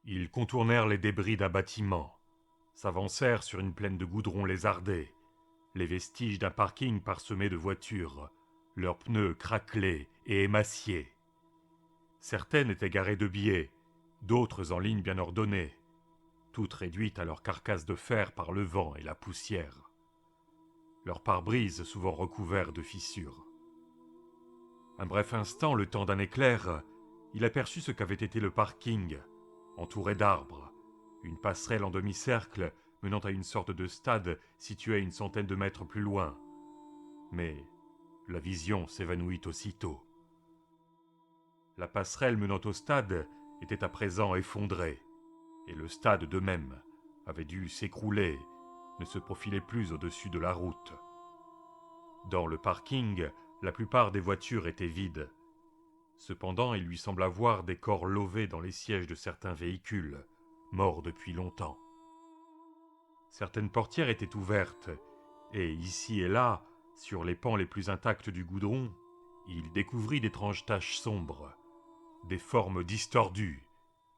Ils contournèrent les débris d'un bâtiment, s'avancèrent sur une plaine de goudron lézardé, les vestiges d'un parking parsemé de voitures, leurs pneus craquelés et émaciés. Certaines étaient garées de biais, d'autres en ligne bien ordonnée, toutes réduites à leur carcasse de fer par le vent et la poussière. Leurs pare-brises souvent recouverts de fissures. Un bref instant, le temps d'un éclair, il aperçut ce qu'avait été le parking, entouré d'arbres, une passerelle en demi-cercle menant à une sorte de stade situé à une centaine de mètres plus loin. Mais la vision s'évanouit aussitôt. La passerelle menant au stade était à présent effondrée, et le stade de même avait dû s'écrouler, ne se profilait plus au-dessus de la route. Dans le parking, la plupart des voitures étaient vides. Cependant, il lui sembla voir des corps lovés dans les sièges de certains véhicules, morts depuis longtemps. Certaines portières étaient ouvertes, et ici et là, sur les pans les plus intacts du goudron, il découvrit d'étranges taches sombres, des formes distordues,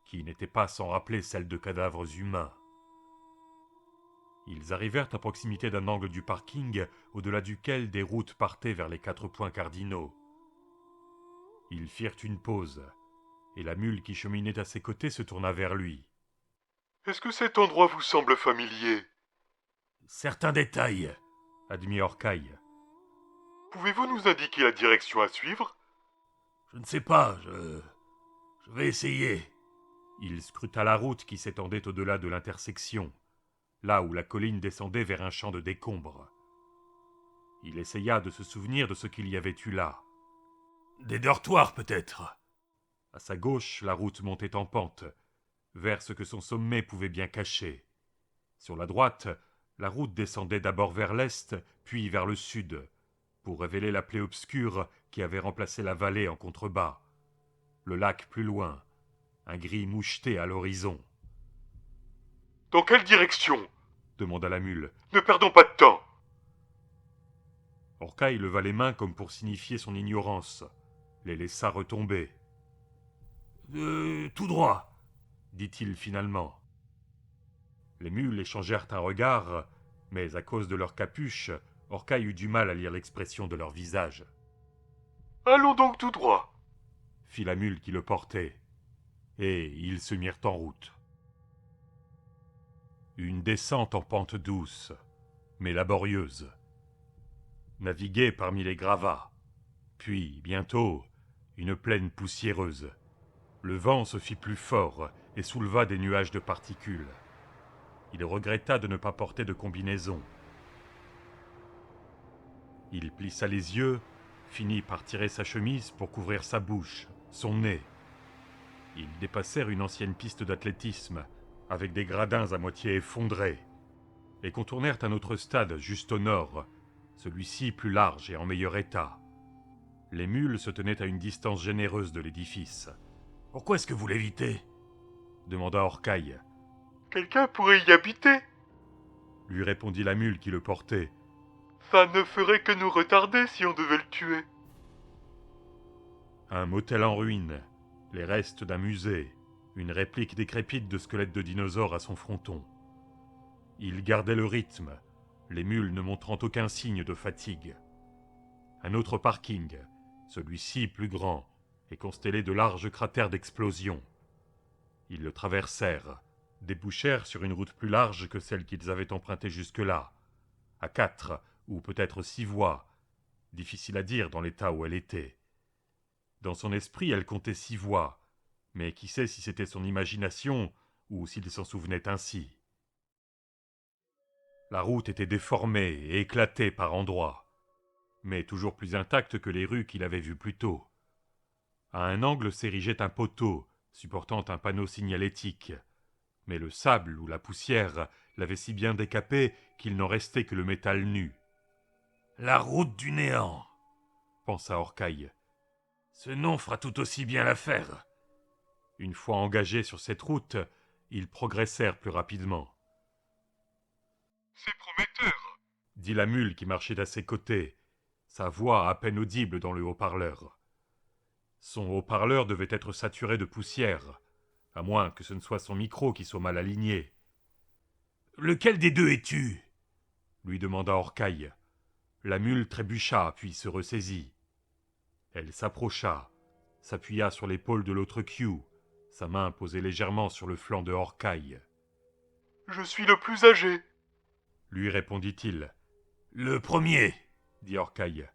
qui n'étaient pas sans rappeler celles de cadavres humains. Ils arrivèrent à proximité d'un angle du parking, au-delà duquel des routes partaient vers les 4 points cardinaux. Ils firent une pause, et la mule qui cheminait à ses côtés se tourna vers lui. « Est-ce que cet endroit vous semble familier ? » « Certains détails, admit Orcaille. « Pouvez-vous nous indiquer la direction à suivre ? » ?»« Je ne sais pas, je vais essayer. » Il scruta la route qui s'étendait au-delà de l'intersection, là où la colline descendait vers un champ de décombres. Il essaya de se souvenir de ce qu'il y avait eu là. Des dortoirs, peut-être. À sa gauche, la route montait en pente, vers ce que son sommet pouvait bien cacher. Sur la droite, la route descendait d'abord vers l'est, puis vers le sud, pour révéler la plaie obscure qui avait remplacé la vallée en contrebas. Le lac plus loin, un gris moucheté à l'horizon. « Dans quelle direction ? » demanda la mule. « Ne perdons pas de temps. » Orcaille leva les mains comme pour signifier son ignorance, les laissa retomber. Tout droit, dit-il finalement. Les mules échangèrent un regard, mais à cause de leur capuche, Orcaille eut du mal à lire l'expression de leur visage. « Allons donc tout droit, » fit la mule qui le portait, et ils se mirent en route. Une descente en pente douce, mais laborieuse. Naviguer parmi les gravats, puis, bientôt, une plaine poussiéreuse. Le vent se fit plus fort et souleva des nuages de particules. Il regretta de ne pas porter de combinaison. Il plissa les yeux, finit par tirer sa chemise pour couvrir sa bouche, son nez. Ils dépassèrent une ancienne piste d'athlétisme, avec des gradins à moitié effondrés, et contournèrent un autre stade juste au nord, celui-ci plus large et en meilleur état. Les mules se tenaient à une distance généreuse de l'édifice. « Pourquoi est-ce que vous l'évitez » demanda Orcaille. « Quelqu'un pourrait y habiter, » lui répondit la mule qui le portait. « Ça ne ferait que nous retarder si on devait le tuer. » Un motel en ruine, les restes d'un musée, une réplique décrépite de squelette de dinosaure à son fronton. Il gardait le rythme, les mules ne montrant aucun signe de fatigue. Un autre parking, celui-ci plus grand, et constellé de larges cratères d'explosion. Ils le traversèrent, débouchèrent sur une route plus large que celle qu'ils avaient empruntée jusque-là, à 4 ou peut-être 6 voies, difficile à dire dans l'état où elle était. Dans son esprit, elle comptait 6 voies, mais qui sait si c'était son imagination ou s'il s'en souvenait ainsi. La route était déformée et éclatée par endroits, mais toujours plus intacte que les rues qu'il avait vues plus tôt. À un angle s'érigeait un poteau, supportant un panneau signalétique, mais le sable ou la poussière l'avaient si bien décapé qu'il n'en restait que le métal nu. « La route du néant !» pensa Orcaille. « Ce nom fera tout aussi bien l'affaire. » Une fois engagés sur cette route, ils progressèrent plus rapidement. « C'est prometteur, » dit la mule qui marchait à ses côtés, sa voix à peine audible dans le haut-parleur. Son haut-parleur devait être saturé de poussière, à moins que ce ne soit son micro qui soit mal aligné. « Lequel des deux es-tu » lui demanda Orcaille. La mule trébucha, puis se ressaisit. Elle s'approcha, s'appuya sur l'épaule de l'autre Q, sa main posée légèrement sur le flanc de Orcaille. « Je suis le plus âgé, » lui répondit-il. « Le premier, » dit Orcaille.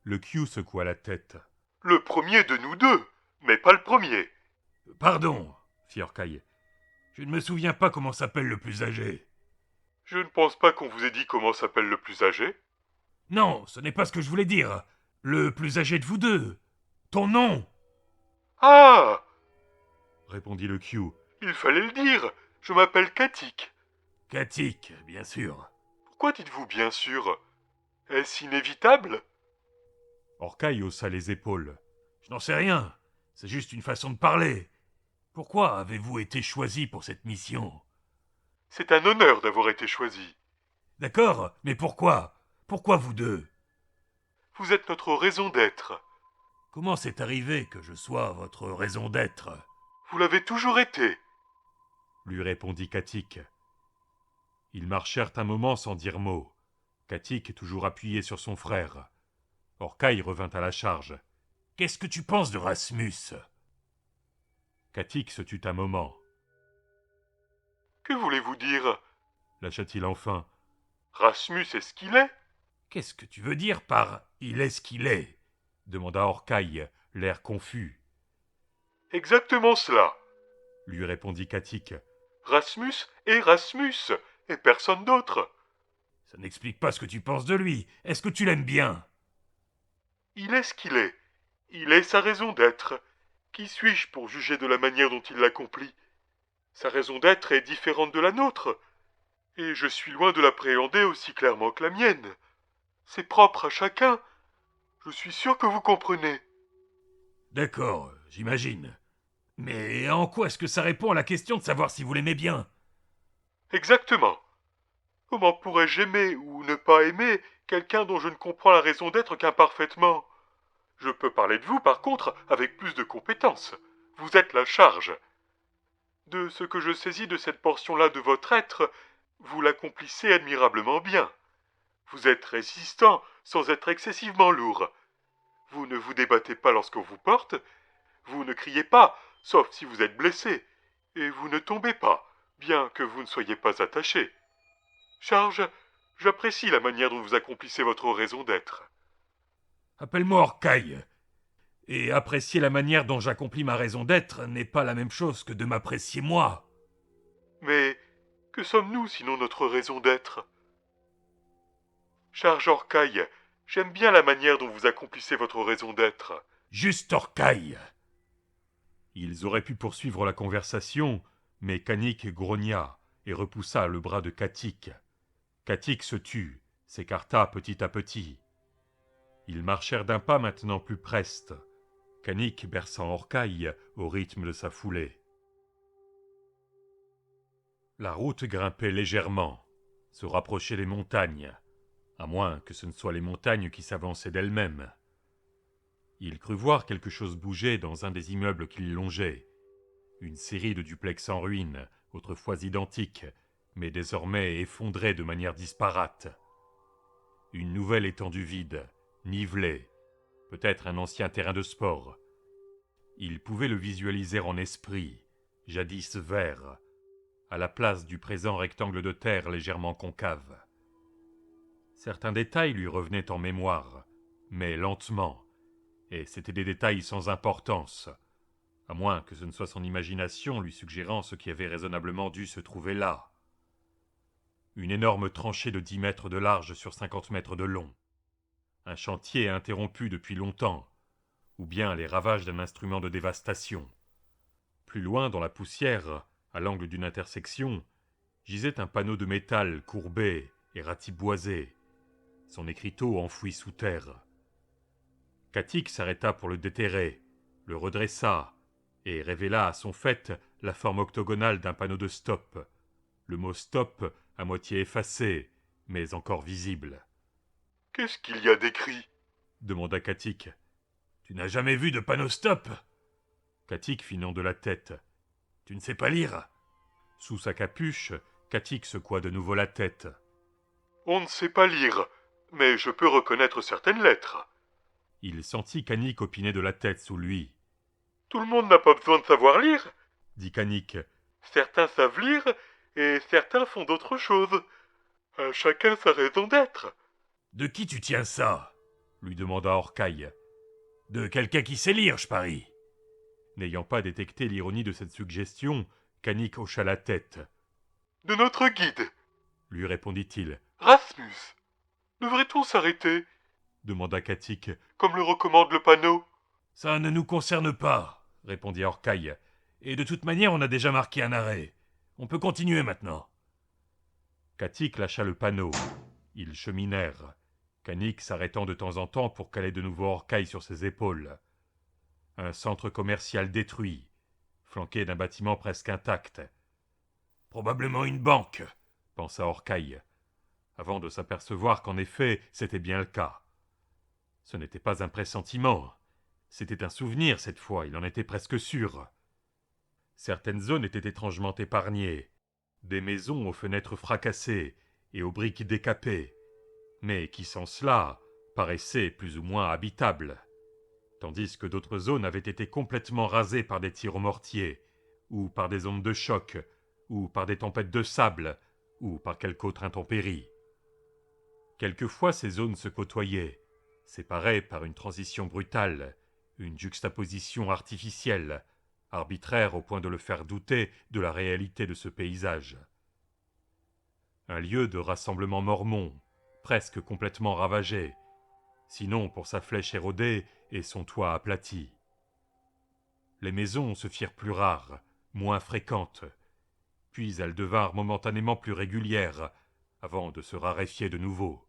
Le Q secoua la tête. « Le premier de nous deux, mais pas le premier. » « Pardon, » fit Orcaille. « Je ne me souviens pas comment s'appelle le plus âgé. »« Je ne pense pas qu'on vous ait dit comment s'appelle le plus âgé. » »« Non, ce n'est pas ce que je voulais dire. Le plus âgé de vous deux. Ton nom !»« Ah !» répondit le Q. « Il fallait le dire. Je m'appelle Katik. »« Katik, bien sûr. » »« Pourquoi dites-vous bien sûr? Est-ce inévitable ?» Orcaille haussa les épaules. « Je n'en sais rien. C'est juste une façon de parler. Pourquoi avez-vous été choisi pour cette mission ?»« C'est un honneur d'avoir été choisi. »« D'accord, mais pourquoi? Pourquoi vous deux ?»« Vous êtes notre raison d'être. »« Comment c'est arrivé que je sois votre raison d'être ?» ?»« Vous l'avez toujours été. » lui répondit Katik. Ils marchèrent un moment sans dire mot, Katik toujours appuyé sur son frère. Orcaille revint à la charge. « Qu'est-ce que tu penses de Rasmus ?» Katik se tut un moment. « Que voulez-vous dire ?» lâcha-t-il enfin. « Rasmus est ce qu'il est. » « Qu'est-ce que tu veux dire par « il est ce qu'il est » demanda Orcaille, l'air confus. « Exactement cela. » lui répondit Katik. « Rasmus est Rasmus, et personne d'autre. » Ça n'explique pas ce que tu penses de lui. Est-ce que tu l'aimes bien ? Il est ce qu'il est. Il est sa raison d'être. Qui suis-je pour juger de la manière dont il l'accomplit ? Sa raison d'être est différente de la nôtre, et je suis loin de l'appréhender aussi clairement que la mienne. C'est propre à chacun. Je suis sûr que vous comprenez. D'accord, j'imagine. Mais en quoi est-ce que ça répond à la question de savoir si vous l'aimez bien ? Exactement. Comment pourrais-je aimer ou ne pas aimer quelqu'un dont je ne comprends la raison d'être qu'imparfaitement ? Je peux parler de vous, par contre, avec plus de compétence. Vous êtes la charge. De ce que je saisis de cette portion-là de votre être, vous l'accomplissez admirablement bien. Vous êtes résistant sans être excessivement lourd. Vous ne vous débattez pas lorsqu'on vous porte. Vous ne criez pas, sauf si vous êtes blessé. Et vous ne tombez pas, bien que vous ne soyez pas attaché. Charge, j'apprécie la manière dont vous accomplissez votre raison d'être. Appelle-moi Orcaille. Et apprécier la manière dont j'accomplis ma raison d'être n'est pas la même chose que de m'apprécier moi. Mais que sommes-nous sinon notre raison d'être ? Charge Orcaille, j'aime bien la manière dont vous accomplissez votre raison d'être. Juste Orcaille. Ils auraient pu poursuivre la conversation, mais Kanik grogna et repoussa le bras de Katik. Katik se tut, s'écarta petit à petit. Ils marchèrent d'un pas maintenant plus preste, Kanik berçant Orcaille au rythme de sa foulée. La route grimpait légèrement, se rapprochait des montagnes, à moins que ce ne soient les montagnes qui s'avançaient d'elles-mêmes. Il crut voir quelque chose bouger dans un des immeubles qu'il longeait. Une série de duplex en ruine, autrefois identiques, mais désormais effondrés de manière disparate. Une nouvelle étendue vide, nivelée, peut-être un ancien terrain de sport. Il pouvait le visualiser en esprit, jadis vert, à la place du présent rectangle de terre légèrement concave. Certains détails lui revenaient en mémoire, mais lentement, et c'étaient des détails sans importance, à moins que ce ne soit son imagination lui suggérant ce qui avait raisonnablement dû se trouver là. Une énorme tranchée de 10 mètres de large sur 50 mètres de long. Un chantier interrompu depuis longtemps, ou bien les ravages d'un instrument de dévastation. Plus loin, dans la poussière, à l'angle d'une intersection, gisait un panneau de métal courbé et ratiboisé, son écriteau enfoui sous terre. Katik s'arrêta pour le déterrer, le redressa, et révéla à son fait la forme octogonale d'un panneau de stop, le mot stop à moitié effacé, mais encore visible. « Qu'est-ce qu'il y a d'écrit » demanda Katik. « Tu n'as jamais vu de panneau stop » Katik fit non de la tête. « Tu ne sais pas lire ?» Sous sa capuche, Katik secoua de nouveau la tête. « On ne sait pas lire, mais je peux reconnaître certaines lettres. » Il sentit Kanik opiner de la tête sous lui. « Tout le monde n'a pas besoin de savoir lire, » dit Kanik. « Certains savent lire, et certains font d'autres choses. À chacun sa raison d'être. » « De qui tu tiens ça ?» lui demanda Orcaille. « De quelqu'un qui sait lire, je parie. » N'ayant pas détecté l'ironie de cette suggestion, Kanik hocha la tête. « De notre guide, » lui répondit-il. « Rasmus. Devrait-on s'arrêter ?» demanda Katik. « Comme le recommande le panneau. » « Ça ne nous concerne pas, » répondit Orcaille. « Et de toute manière, on a déjà marqué un arrêt. On peut continuer maintenant. » Katik lâcha le panneau. Ils cheminèrent, Kanik s'arrêtant de temps en temps pour caler de nouveau Orcaille sur ses épaules. Un centre commercial détruit, flanqué d'un bâtiment presque intact. « Probablement une banque, » pensa Orcaille, avant de s'apercevoir qu'en effet, c'était bien le cas. Ce n'était pas un pressentiment, c'était un souvenir cette fois, il en était presque sûr. Certaines zones étaient étrangement épargnées, des maisons aux fenêtres fracassées et aux briques décapées, mais qui sans cela paraissaient plus ou moins habitables, tandis que d'autres zones avaient été complètement rasées par des tirs au mortier, ou par des ondes de choc, ou par des tempêtes de sable, ou par quelque autre intempérie. Quelquefois ces zones se côtoyaient, séparées par une transition brutale, une juxtaposition artificielle, arbitraire au point de le faire douter de la réalité de ce paysage. Un lieu de rassemblement mormon, presque complètement ravagé, sinon pour sa flèche érodée et son toit aplati. Les maisons se firent plus rares, moins fréquentes, puis elles devinrent momentanément plus régulières, avant de se raréfier de nouveau.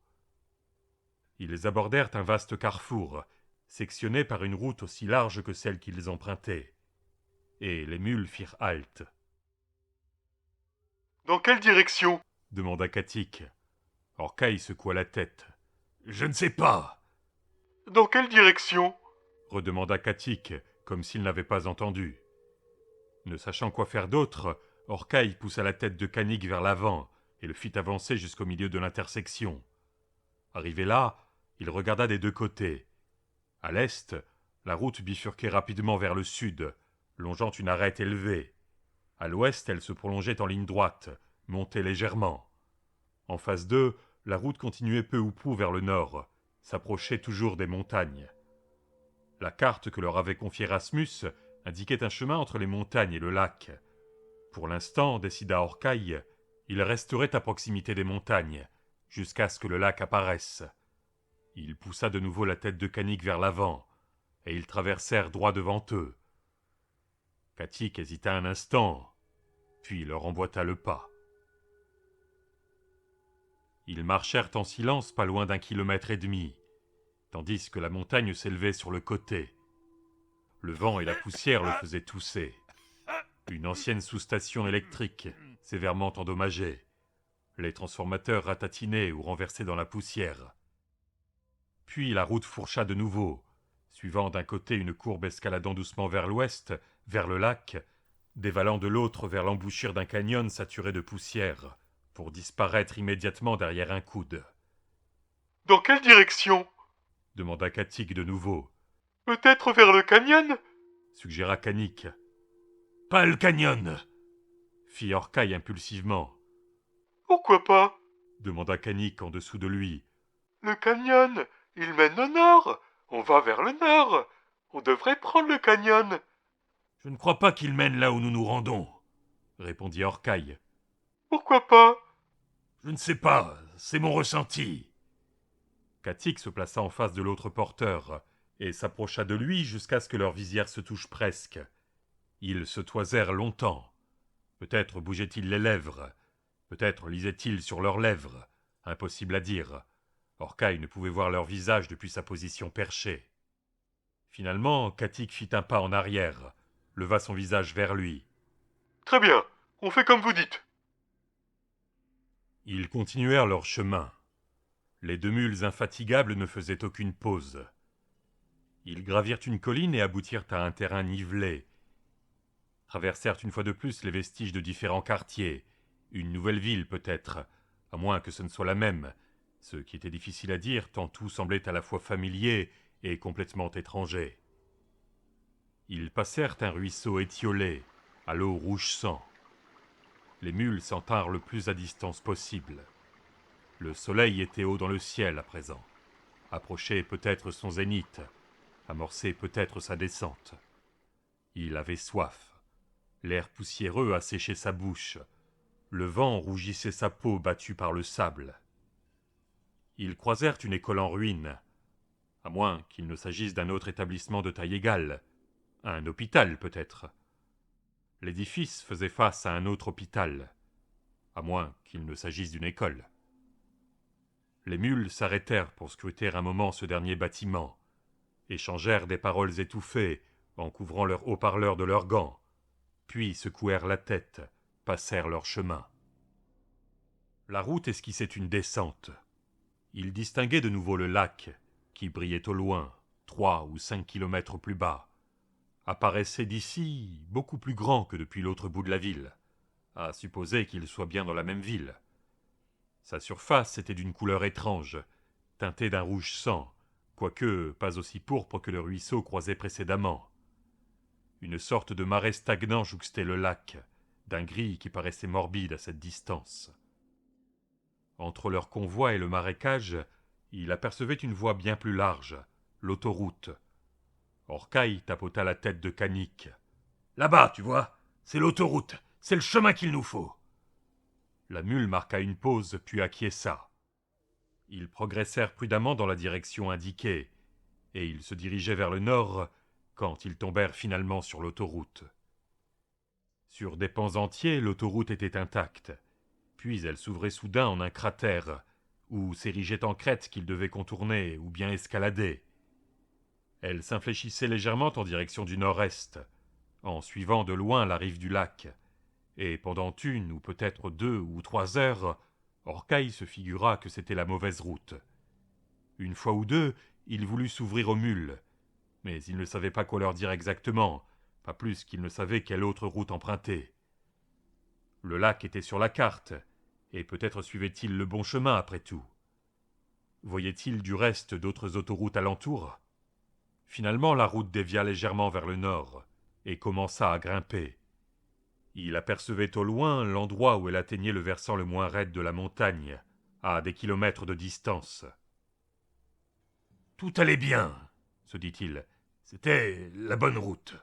Ils abordèrent un vaste carrefour, sectionné par une route aussi large que celle qu'ils empruntaient, et les mules firent halte. « Dans quelle direction ?» demanda Katik. Orcaille secoua la tête. « Je ne sais pas. »« Dans quelle direction ?» redemanda Katik, comme s'il n'avait pas entendu. Ne sachant quoi faire d'autre, Orcaille poussa la tête de Kanik vers l'avant et le fit avancer jusqu'au milieu de l'intersection. Arrivé là, il regarda des deux côtés. À l'est, la route bifurquait rapidement vers le sud, longeant une arête élevée. À l'ouest, elle se prolongeait en ligne droite, montée légèrement. En face d'eux, la route continuait peu ou prou vers le nord, s'approchait toujours des montagnes. La carte que leur avait confiée Rasmus indiquait un chemin entre les montagnes et le lac. Pour l'instant, décida Orcaille, il resterait à proximité des montagnes, jusqu'à ce que le lac apparaisse. Il poussa de nouveau la tête de Kanik vers l'avant, et ils traversèrent droit devant eux. Katik hésita un instant, puis leur emboîta le pas. Ils marchèrent en silence pas loin d'1,5 kilomètre, tandis que la montagne s'élevait sur le côté. Le vent et la poussière le faisaient tousser. Une ancienne sous-station électrique, sévèrement endommagée. Les transformateurs ratatinés ou renversés dans la poussière. Puis la route fourcha de nouveau, suivant d'un côté une courbe escaladant doucement vers l'ouest, vers le lac, dévalant de l'autre vers l'embouchure d'un canyon saturé de poussière, pour disparaître immédiatement derrière un coude. « Dans quelle direction ?» demanda Katik de nouveau. « Peut-être vers le canyon ?» suggéra Kanik. « Pas le canyon !» fit Orcaille impulsivement. « Pourquoi pas ?» demanda Kanik en dessous de lui. « Le canyon, il mène au nord. On va vers le nord. On devrait prendre le canyon. » « Je ne crois pas qu'il mène là où nous nous rendons, » répondit Orcaille. « Pourquoi pas ?» Je ne sais pas, c'est mon ressenti. Katik se plaça en face de l'autre porteur et s'approcha de lui jusqu'à ce que leurs visières se touchent presque. Ils se toisèrent longtemps. Peut-être bougeaient-ils les lèvres, peut-être lisaient-ils sur leurs lèvres, impossible à dire. Orcaille ne pouvait voir leur visage depuis sa position perchée. Finalement, Katik fit un pas en arrière, leva son visage vers lui. « Très bien, on fait comme vous dites. » Ils continuèrent leur chemin. Les deux mules infatigables ne faisaient aucune pause. Ils gravirent une colline et aboutirent à un terrain nivelé. traversèrent une fois de plus les vestiges de différents quartiers, une nouvelle ville peut-être, à moins que ce ne soit la même, ce qui était difficile à dire tant tout semblait à la fois familier et complètement étranger. Ils passèrent un ruisseau étiolé, à l'eau rouge sang. Les mules s'en tinrent le plus à distance possible. Le soleil était haut dans le ciel à présent, approchait peut-être son zénith, amorçait peut-être sa descente. Il avait soif. L'air poussiéreux asséchait sa bouche. Le vent rougissait sa peau battue par le sable. Ils croisèrent une école en ruine, à moins qu'il ne s'agisse d'un autre établissement de taille égale, un hôpital peut-être. L'édifice faisait face à un autre hôpital, à moins qu'il ne s'agisse d'une école. Les mules s'arrêtèrent pour scruter un moment ce dernier bâtiment, échangèrent des paroles étouffées en couvrant leurs haut-parleurs de leurs gants, puis secouèrent la tête, passèrent leur chemin. La route esquissait une descente. Ils distinguaient de nouveau le lac, qui brillait au loin, 3 ou 5 kilomètres plus bas, apparaissait d'ici beaucoup plus grand que depuis l'autre bout de la ville, à supposer qu'il soit bien dans la même ville. Sa surface était d'une couleur étrange, teintée d'un rouge sang, quoique pas aussi pourpre que le ruisseau croisé précédemment. Une sorte de marais stagnant jouxtait le lac, d'un gris qui paraissait morbide à cette distance. Entre leur convoi et le marécage, il apercevait une voie bien plus large, l'autoroute. Orcaille tapota la tête de Canic. « Là-bas, tu vois, c'est l'autoroute, c'est le chemin qu'il nous faut. » La mule marqua une pause, puis acquiesça. Ils progressèrent prudemment dans la direction indiquée, et ils se dirigeaient vers le nord quand ils tombèrent finalement sur l'autoroute. Sur des pans entiers, l'autoroute était intacte. Puis elle s'ouvrait soudain en un cratère, où s'érigeait en crête qu'ils devaient contourner ou bien escalader. Elle s'infléchissait légèrement en direction du nord-est, en suivant de loin la rive du lac, et pendant 1 ou peut-être 2 ou 3 heures, Orcaille se figura que c'était la mauvaise route. Une fois ou deux, il voulut s'ouvrir aux mules, mais il ne savait pas quoi leur dire exactement, pas plus qu'il ne savait quelle autre route emprunter. Le lac était sur la carte, et peut-être suivait-il le bon chemin après tout. Voyait-il du reste d'autres autoroutes alentour ? Finalement, la route dévia légèrement vers le nord, et commença à grimper. Il apercevait au loin l'endroit où elle atteignait le versant le moins raide de la montagne, à des kilomètres de distance. « Tout allait bien, se dit-il. C'était la bonne route. »